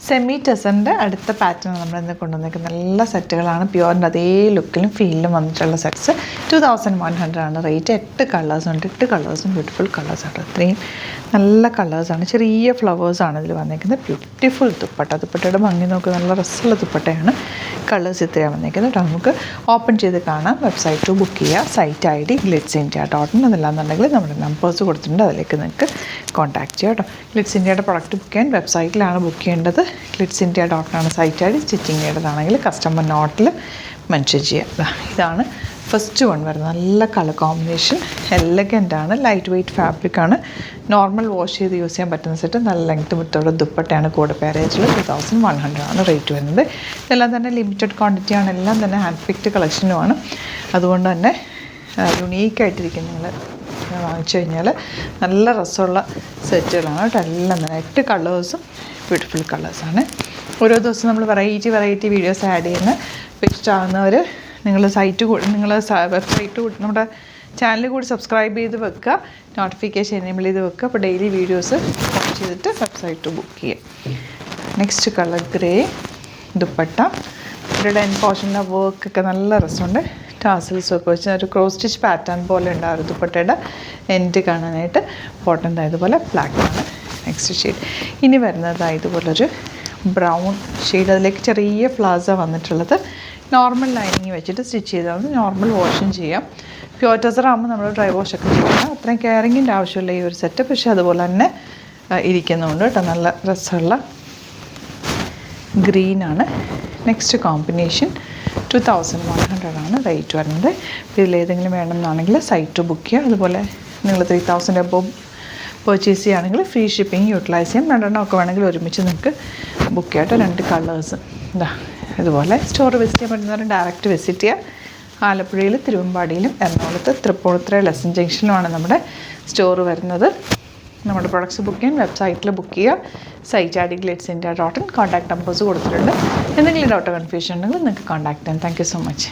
Semi ടെസറിൻ്റെ അടുത്ത pattern നമ്മളിന്ന് കൊണ്ടുവന്നിരിക്കുന്നത് നല്ല സെറ്റുകളാണ്. പ്യുവറിൻ്റെ അതേ ലുക്കിലും ഫീലിലും വന്നിട്ടുള്ള സെറ്റ്സ്. 2100 ആണ് റേറ്റ്. 8 കളേഴ്സുണ്ട്. 8 കളേഴ്സും ബ്യൂട്ടിഫുൾ കളേഴ്സാണ്. അത്രയും നല്ല കളേഴ്സാണ്. ചെറിയ ഫ്ലവേഴ്സാണ് ഇതിൽ വന്നിരിക്കുന്നത്. ബ്യൂട്ടിഫുൾ ദുപ്പട്ട. ദുപ്പട്ടയുടെ ഭംഗി നോക്കുക, നല്ല രസമുള്ള ദുപ്പട്ടയാണ്. കളേഴ്സ് ഇത്രയാണ് വന്നിരിക്കുന്നത്. നമുക്ക് ഓപ്പൺ ചെയ്ത് കാണാം. വെബ്സൈറ്റ് ബുക്ക് ചെയ്യുക. Site ID glitzindia.in. അതല്ലാന്നുണ്ടെങ്കിൽ നമ്മുടെ നമ്പേഴ്സ് കൊടുത്തിട്ടുണ്ട്, അതിലേക്ക് നിങ്ങൾക്ക് കോൺടാക്ട് ചെയ്യാം കേട്ടോ. ഗ്ലിറ്റ്സ് ഇന്ത്യയുടെ പ്രൊഡക്റ്റ് ബുക്ക് ചെയ്യാൻ വെബ്സൈറ്റിലാണ് ബുക്ക് ചെയ്യേണ്ടത്. glitzindia.in ആണ് സൈറ്റ് ID. സ്റ്റിച്ചിങ് ചെയ്യേണ്ടതാണെങ്കിൽ കസ്റ്റമർ നോട്ടിൽ മെൻഷൻ ചെയ്യുക. ഇതാണ് ഫസ്റ്റ് വൺ വരുന്നത്. നല്ല കളർ കോമ്പിനേഷൻ, എലഗൻ്റ് ആണ്, ലൈറ്റ് വെയ്റ്റ് ഫാബ്രിക്കാണ്. നോർമൽ വാഷ് ചെയ്ത് യൂസ് ചെയ്യാൻ പറ്റുന്ന സെറ്റ്. നല്ല ലെങ്ത് വിത്തോടെ ദുപ്പട്ടയാണ് കൂടെ പാരേജിൽ. 2100 ആണ് റേറ്റ് വരുന്നത്. ഇതെല്ലാം തന്നെ ലിമിറ്റഡ് ക്വാണ്ടിറ്റിയാണ്. എല്ലാം തന്നെ ഹാൻഡ് പിക്ഡ് കളക്ഷനുമാണ്. അതുകൊണ്ട് തന്നെ യുണീക്കായിട്ടിരിക്കും. നിങ്ങൾ വാങ്ങിച്ചു കഴിഞ്ഞാൽ നല്ല രസമുള്ള സെറ്റുകളാണ് കേട്ടോ. എല്ലാം തന്നെ 8 കളേഴ്സും ബ്യൂട്ടിഫുൾ കളേഴ്സാണ്. ഓരോ ദിവസം നമ്മൾ വെറൈറ്റി വീഡിയോസ് ആഡ് ചെയ്യുന്ന. ഇഷ്ടമാകുന്നവർ നിങ്ങൾ വെബ്സൈറ്റ് നമ്മുടെ ചാനൽ കൂടി സബ്സ്ക്രൈബ് ചെയ്ത് വെക്കുക. നോട്ടിഫിക്കേഷൻ എനേബിൾ ചെയ്ത് വെക്കുക. അപ്പോൾ ഡെയിലി വീഡിയോസ് ഓൺ ചെയ്തിട്ട് വെബ്സൈറ്റ് ബുക്ക് ചെയ്യുക. Next colour grey dupatta. ഇവരുടെ എൻ പോർഷനിലെ വർക്കൊക്കെ നല്ല രസമുണ്ട്. ടാസിൽസ് ഒക്കെ വെച്ച് ഒരു ക്രോസ് സ്റ്റിച്ച് പാറ്റേൺ പോലെ ഉണ്ടാവും ദുപ്പട്ടയുടെ എൻഡ് കാണാനായിട്ട്. ബോട്ടം ഇതുപോലെ ബ്ലാക്കാണ്. നെക്സ്റ്റ് ഷെയ്ഡ് ഇനി വരുന്നത് ഇതുപോലൊരു ബ്രൗൺ ഷെയ്ഡ്. അതിലേക്ക് ചെറിയ പ്ലാസ വന്നിട്ടുള്ളത്. നോർമൽ ലൈനിങ് വെച്ചിട്ട് സ്റ്റിച്ച് ചെയ്താൽ നോർമൽ വാഷും ചെയ്യാം. പ്യുവർ ടെസർ ആകുമ്പോൾ നമ്മൾ ഡ്രൈ വാഷൊക്കെ ചെയ്യണം. അത്രയും കെയറിങ്ങിൻ്റെ ആവശ്യമില്ല ഈ ഒരു സെറ്റ്. പക്ഷേ അതുപോലെ തന്നെ ഇരിക്കുന്നുണ്ട് കേട്ടോ. നല്ല രസമുള്ള ഗ്രീനാണ്. നെക്സ്റ്റ് കോമ്പിനേഷൻ 2100 ആണ് റേറ്റ് വരുന്നത്. ഇതിലേതെങ്കിലും വേണമെന്നാണെങ്കിൽ സൈറ്റ് ബുക്ക് ചെയ്യുക. അതുപോലെ നിങ്ങൾ 3000 എബോവ് പർച്ചേസ് ചെയ്യുകയാണെങ്കിൽ ഫ്രീ ഷിപ്പിംഗ് യൂട്ടിലൈസ് ചെയ്യാം. 2 ഒക്കെ വേണമെങ്കിൽ ഒരുമിച്ച് നിങ്ങൾക്ക് ബുക്ക് ചെയ്യാട്ടോ. 2 കളേഴ്സ് ഇതുപോലെ. സ്റ്റോർ വിസിറ്റ് ചെയ്യാൻ പറ്റുന്നവർ ഡയറക്റ്റ് വിസിറ്റ് ചെയ്യുക. ആലപ്പുഴയിൽ, തിരുവമ്പാടിയിലും, എറണാകുളത്ത്, തൃപ്പൂണിത്തുറ, ലെസൺ ജംഗ്ഷനിലുമാണ് നമ്മുടെ സ്റ്റോർ വരുന്നത്. നമ്മുടെ പ്രൊഡക്ട്സ് ബുക്ക് ചെയ്യാൻ വെബ്സൈറ്റിൽ ബുക്ക് ചെയ്യുക. Site ID glitzindia.in. Contact numbers കൊടുത്തിട്ടുണ്ട്. എന്തെങ്കിലും ഡൗട്ടോ കൺഫ്യൂഷൻ ഉണ്ടെങ്കിൽ നിങ്ങൾക്ക് കോൺടാക്ട് ചെയ്യാം. Thank you so much.